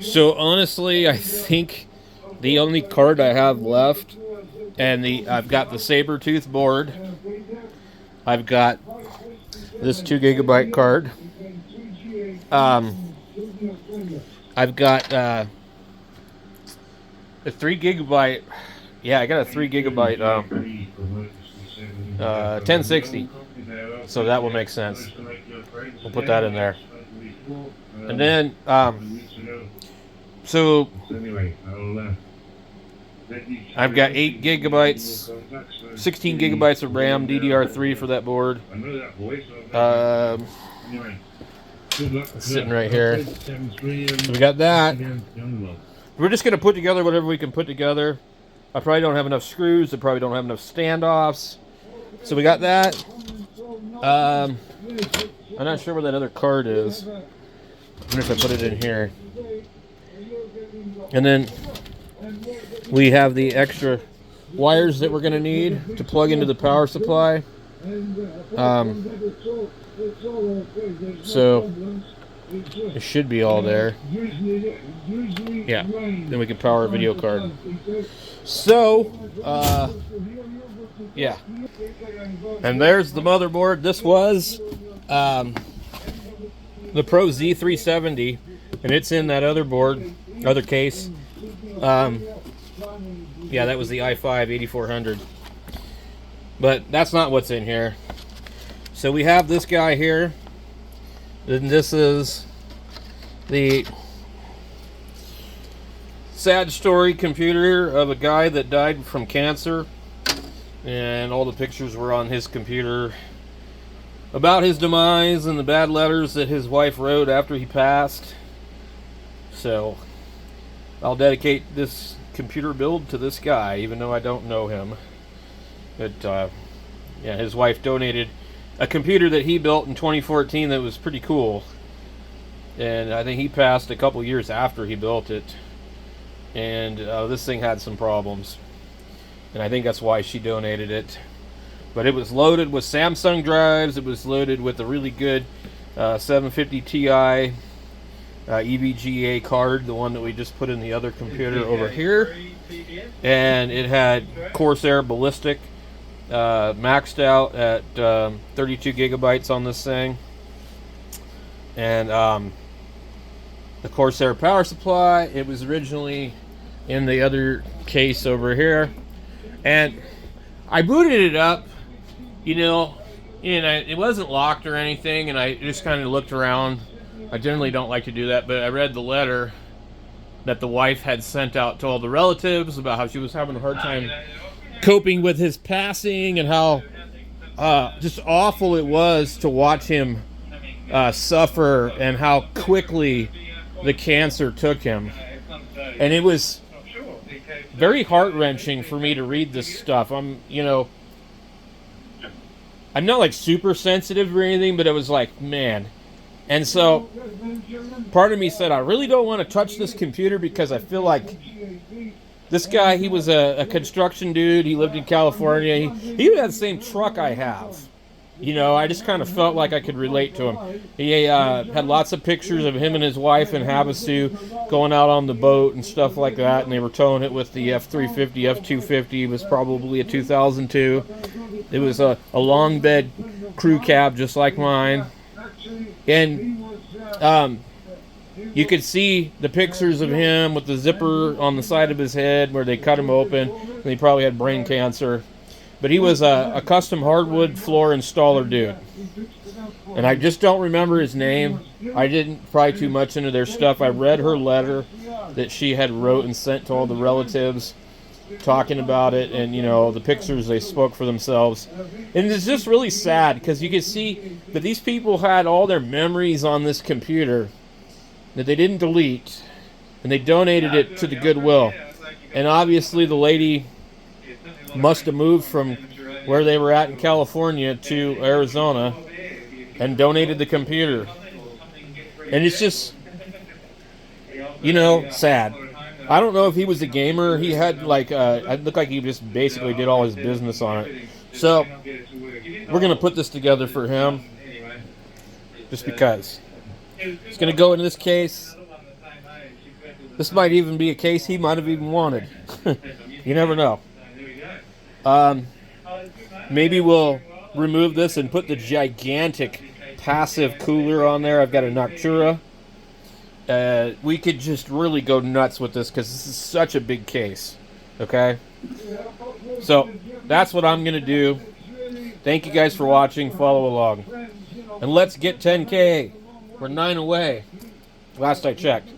So honestly, I think the only card I have left, and I've got the Sabertooth board. I've got this 2 GB card. Um, I've got a 3 GB. Yeah, I got a 3 GB 1060. So that will make sense. We'll put that in there. And then so I've got 8 GB, 16 GB of RAM, DDR3 for that board. It's sitting right here. So we got that. We're just going to put together whatever we can put together. I probably don't have enough screws. I probably don't have enough standoffs. So we got that. I'm not sure where that other card is. I wonder if I put it in here. And then we have the extra wires that we're going to need to plug into the power supply. So it should be all there. Yeah, then we can power a video card. So, yeah. And there's the motherboard. This was the Pro Z370, and it's in that other board, other case. Yeah, that was the i5 8400. But that's not what's in here. So we have this guy here. And this is the sad story computer of a guy that died from cancer. And all the pictures were on his computer about his demise and the bad letters that his wife wrote after he passed. So I'll dedicate this computer build to this guy, even though I don't know him. But yeah, his wife donated a computer that he built in 2014 that was pretty cool. And I think he passed a couple years after he built it. And this thing had some problems. And I think that's why she donated it. But it was loaded with Samsung drives. It was loaded with a really good 750 Ti EVGA card, the one that we just put in the other computer over here. And it had Corsair Ballistic maxed out at 32 gigabytes on this thing. And the Corsair power supply, it was originally in the other case over here. And I booted it up, you know, and it wasn't locked or anything, and I just kind of looked around. I generally don't like to do that, but I read the letter that the wife had sent out to all the relatives about how she was having a hard time coping with his passing, and how just awful it was to watch him suffer, and how quickly the cancer took him. And it was very heart-wrenching for me to read this stuff. I'm not like super sensitive or anything, but it was like, man. And so part of me said, I really don't want to touch this computer, because I feel like this guy, he was a construction dude. He lived in California. He had the same truck I have. You know, I just kind of felt like I could relate to him. He had lots of pictures of him and his wife in Havasu going out on the boat and stuff like that, and they were towing it with the F-350, F-250. It was probably a 2002. It was a long bed crew cab just like mine. And you could see the pictures of him with the zipper on the side of his head where they cut him open, and he probably had brain cancer. But he was a custom hardwood floor installer dude. And I just don't remember his name. I didn't pry too much into their stuff. I read her letter that she had wrote and sent to all the relatives talking about it, and you know, the pictures, they spoke for themselves. And it's just really sad, because you can see that these people had all their memories on this computer that they didn't delete, and they donated it to the Goodwill. And obviously the lady must have moved from where they were at in California to Arizona and donated the computer. And it's just, you know, sad. I don't know if he was a gamer. He had like, it looked like he just basically did all his business on it. So we're going to put this together for him, just because. It's going to go into this case. This might even be a case he might have even wanted. You never know. Maybe we'll remove this and put the gigantic passive cooler on there. I've got a Noctura. We could just really go nuts with this because this is such a big case. Okay? So, that's what I'm going to do. Thank you guys for watching. Follow along. And let's get 10K. We're 9 away. Last I checked.